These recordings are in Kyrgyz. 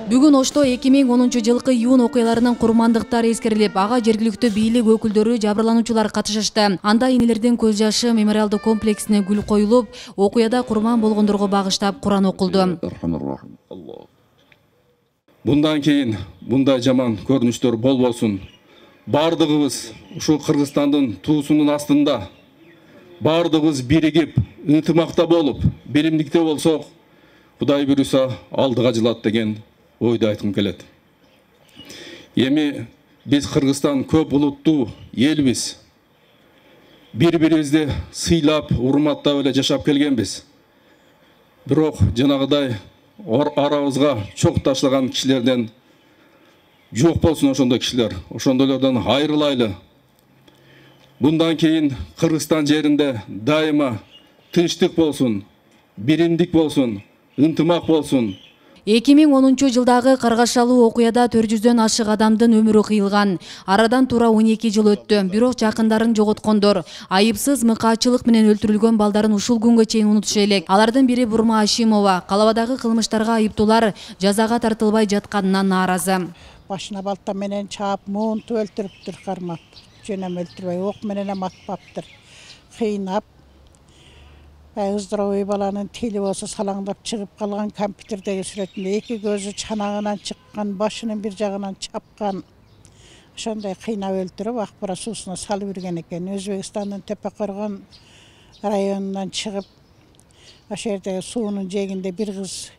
Бүгүн Ошто 2010-жылкы июнь окуяларынын курмандыктары эскерилип, ага жергиликтүү бийлик өкүлдөрү, жабырлануучулар катышышты. Анда энелердин көз жашы мемориалдык комплексине гүл коюлуп, окуяда курман болгондорго багыштап Куран окулду. Bundan keyin bunday жаман көрүнүштөр болбосун. Бардыгыбыз ушу Кыргызстандын туусунун астында бардыгыбыз биригип, ынтымакта болуп, биримдикте болсок, Кудай буйруса алдыга жылат деген ойду айткым келет. Эми биз Кыргызстан көп улуттуу элбиз. Бири-бирибизди сыйлап, урматтап эле жашап келгенбиз. Бирок жанагыдай арабызга чок ташлаган кишилерден жок болсун ошондой кишилер. Ошондойлордон айрылайлы. Bundan keyin Kırgızstan жеринде дайыма тынчтык болсун, биримдик болсун, ынтымак болсун. 2010-жылдагы каргашалуу окуяда 400дөн ашык адамдын өмүрү кыйылган. Арадан туура 12 жыл өттү. Бирок жакындарын жоготкондор, айыпсыз мыкаачылык менен өлтүрүлгөн балдарын ушул күнгө чейин унутуша элек. Алардын бири Бурма Ашимова. Калабадагы кылмыштарга айыптуулар жазага тартылбай жатканына нааразы. Başına balta menen çap, muğuntu öldürüptür karmap. Jönem öldürübey, ok menen atpaptır. Kıynap. Özdüroy balanın tili olsa salangdap çıkıp kalgan kompüterdeki süretinde iki gözü çanağından çıkkan, başının bir jagынан çapkan. Şonday kıynap öldürüp akbara susuna salıp yürgen eken. Özbekistan'ın Tepekorgan rayonundan çıkıp aşerdeki suunun jeginde bir kız,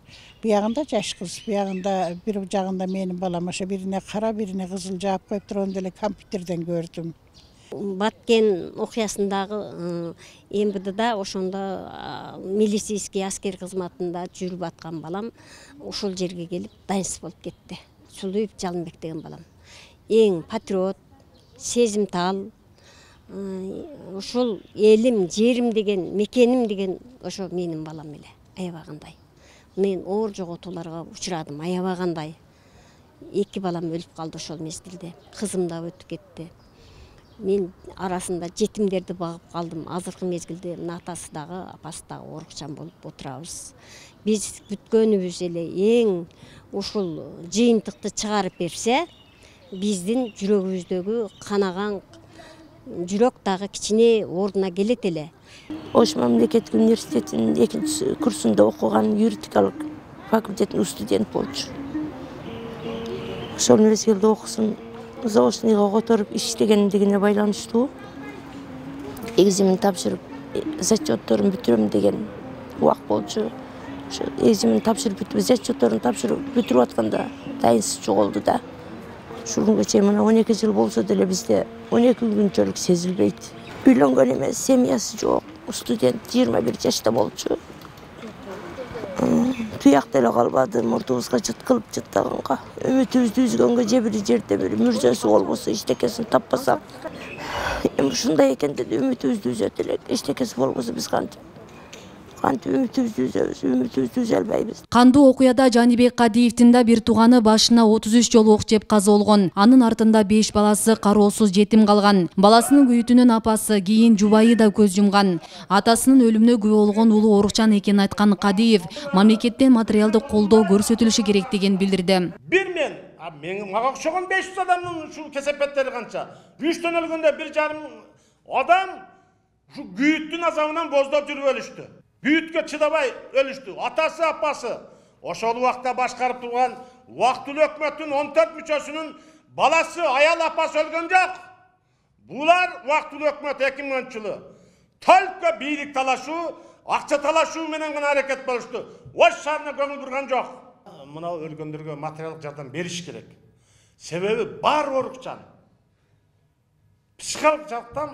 bir yağında jaş kız, bir yağında bir jagında menin balam, aşa birine kara, birine kızıl jap koyup durganda kompüterden gördüm. Баткен окуясындагы МВДда ошондо милицейский аскер кызматында жүрүп аткан балам ушул жерге келип дайынсыз болуп кетти. Сулуев Жалынбек деген балам. Эң патриот, сезимтал, ушул элим, жерим деген, мекеним деген ошо менин балам эле. Аябагандай. Мен оор жоготууларга учурадым, аябагандай. Эки балам өлүп калды ошол мезгилде. Кызым да өтүп кетти. Мен арасында жетимдерди багып калдым. Азыркы мезгилде атасы дагы, апасы дагы оорукчан болуп отурабыз. Биз бүткөнүбүз эле эң ушул жыйынтыкты чыгарып берсе, биздин жүрөгүбүздөгү канаган жүрөк дагы кичине ордуна келет эле. Ош мамлекеттик университетинин 2 курсунда окуган юридикалык факультетинин студент болчу. Ошол мезгилде окусун заочныйга которуп иштегендигине байланыштуу экзамен тапшырып зачетторун бүтүрөм деген убак болчу. Ошо экзамен тапшырып бүтүп зачетторун тапшырып бүтүрүп атканда дайынсыз жоголду да. Ушул күнгө чейин мына 12 жыл болсо деле бизде 12 күнчөлүк сезилбейт. Үйлөнгөн эмес, семьясы жок. Студент 21 жашта болчу. Туякта эле калбады, мурдубузга жыт кылып жыттаганга. Үмүтүбүздү үзгөнгө же бир жерде бир мүрзөсү болбосо, эчтекесин таппасак. Эми ушундай экен деп үмүтүбүздү үзөт элек. Эчтекеси болбосо биз кантип үмүтүбүздү үзөбүз, үмүтүбүздү үзе албайбыз. Кандуу окуяда Жанибек Кадиевдин да бир тууганы башына 33 жолу ок жеп каза болгон. Анын артында 5 баласы кароосуз жетим калган. Баласынын күйүтүнөн апасы, кийин жубайы да көз жумган. Атасынын өлүмүнө күбө болгон улуу оорукчан экенин айткан Кадиев мамлекеттен материалдык колдоо көрсөтүлүшү керектигин билдирди. Мага окшогон 500 адамдын ушул кесепеттери канча? 3төн өлгөндө 1,5 адам ушу күйүттүн азабынан боздоп жүрүп өлүштү. Büyütkö çıdabay ölüştü. Atası, apası. Oşol uakta başkarıp durgan Vaktulu Hökmet'in 14 müçösünün balası, ayal apası ölgön yok. Bular Vaktulu Hökmet 2010 Tölkö biylik talaşu, akça talaşu menen gana hareket boluştu. Oş şarına göңүл burgan yok. Mına ölgöndürgö materiallık jardam beriş gerek. Sebebi bar orukçan. Psихологик жактан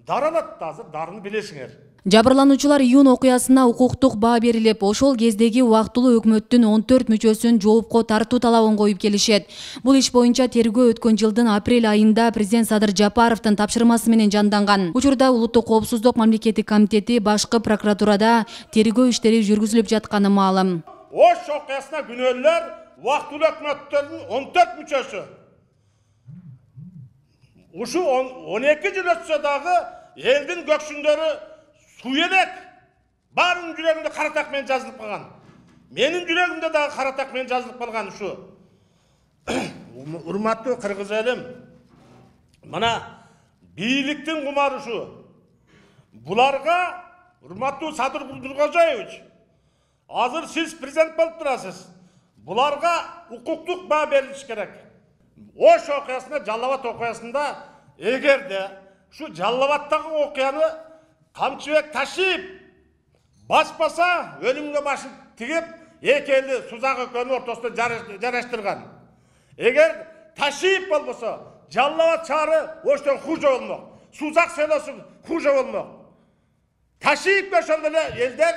даралат азыр дарыны билесиңер. Жабырлануучулар июнь окуясына укуктук баа берилип, ошол кездеги убактылуу өкмөттүн 14 мүчөсүн жоопко тартуу талабын коюп келишет. Бул иш боюнча тергөө өткөн жылдын апрель айында президент Садыр Жапаровдун тапшырмасы менен жанданган. Учурда Улуттук коопсуздук мамлекеттик комитети башкы прокуратурада тергөө иштери жүргүзүлүп жатканы маалым. Ош окуясына күнөөлөр убактылуу өкмөттөрдүн 14 мүчөсү. Ушу 12 жыл өтсө дагы элдин көксүндөрү суелек барын жүрөгүндө кара так менен жазылып калган. Менин жүрөгүмдө дагы кара так менен жазылып калган ушу. Урматтуу кыргыз элим, мына бийликтин кумарышы. Буларга, урматтуу Садыр Нуркожоевич, азыр сиз президент болуп турасыз. Буларга укуктук баа берилиш керек. Ош окуясында, Жалал Абад окуясында, эгерде şu Жалал Абадтагы окуяны Камчыбек Ташиев баспаса, өлүмгө башын тигип, эки элди Сузак экөөнүн ортосунда жараштырган. Эгер Ташиев болбосо, Жалал Абад шаары Оштон хуже болмок. Сузак селосу хуже болмок. Ташиев ошол эле элдер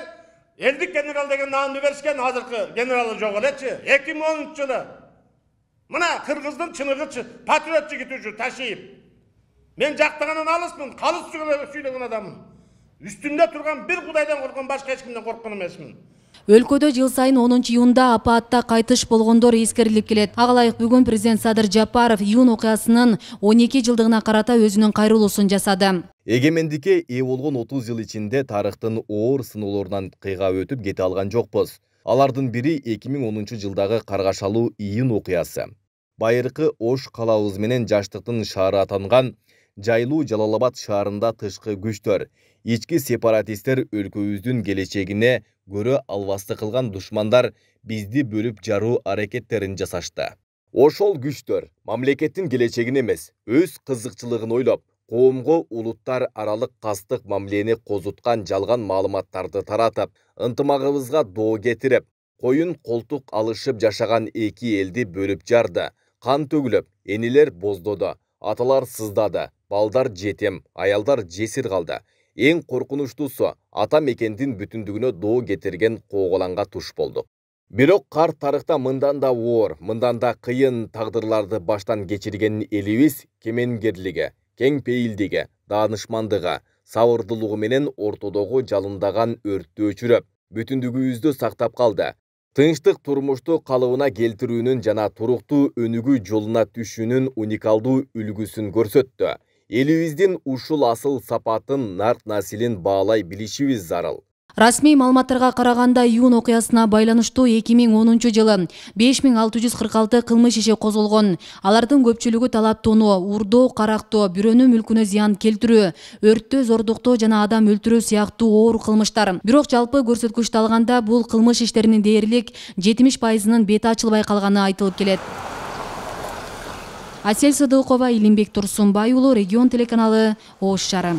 элдик генерал деген наамды беришкен, азыркы генералы жок элечи. 2010-жылы мына кыргыздын чыныгы патриот жигити Ташиев. Мен жактагандан алыспын, калыс сүйлөгөн адаммын. Үстүмдө турган бир Кудайдан корккон, башка эч кимден корккон эмесмин. Өлкөдө жыл сайын 10-июнда апаатта кайтыш болгондор эскерилип келет. Ага ылайык бүгүн президент Садыр Жапаров июнь окуясынын 12 жылдыгына карата өзүнүн кайрылуусун жасады. Эгемендикке ээ болгон 30 жыл ичинде тарыхтын оор сыноолорунан кыйга өтүп кете алган жокпуз. Алардын бири 2010-жылдагы каргашалуу июнь окуясы. Байыркы Ош калабыз менен жаштыктын шаары атанган жайлуу Жалал Абад шаарында тышкы күчтөр, ички сепаратисттер өлкөбүздүн келечегине көрө албастык кылган душмандар бизди бөлүп жаруу аракеттерин жасашты. Ошол күчтөр мамлекеттин келечегин эмес, өз кызыкчылыгын ойлоп, коомго улуттар аралык кастык мамилени козуткан жалган маалыматтарды таратып, ынтымагыбызга доо кетирип, коюн колтук алышып жашаган эки элди бөлүп жарды, кан төгүлүп, энелер боздоду, аталар сыздады, балдар жетем, аялдар жесир калды. Эң коркунучтуусу ата мекендин бүтүндүгүнө доо кетирген кооголанга туш болдук. Бирок карт тарыхта мындан да оор, мындан да кыйын тагдырларды баштан кечирген элибиз кемеңгерлиги, кең пейилдиги, даанышмандыгы, сабырдуулугу менен ортодогу жалындаган өрттү өчүрөп, бүтүндүгүбүздү сактап калды. Тынчтык турмушту калыбына келтирүүнүн жана туруктуу өнүгүү жолуна түшүүнүн уникалдуу үлгүсүн көрсөттү. Элибиздин ушул асыл сапатын, нарк насилин баалай билишибиз зарыл. Расмий маалыматтарга караганда июнь окуясына байланыштуу 2010-жылы 5646 кылмыш иши козголгон. Алардын көпчүлүгү талаптоону, урдоо, карактоо, бирөөнүн мүлкүнө зыян келтирүү, өрттөө, зордуктоо жана адам өлтүрүү сыяктуу оор кылмыштар. Бирок жалпы көрсөткүчтү алганда бул кылмыш иштеринин дээрлик 70%-нын бети ачылбай калганы айтылып келет. Асель Сыдыкова, Илимбек Турсунбай уулу, Регион телеканалы, Ош шаары.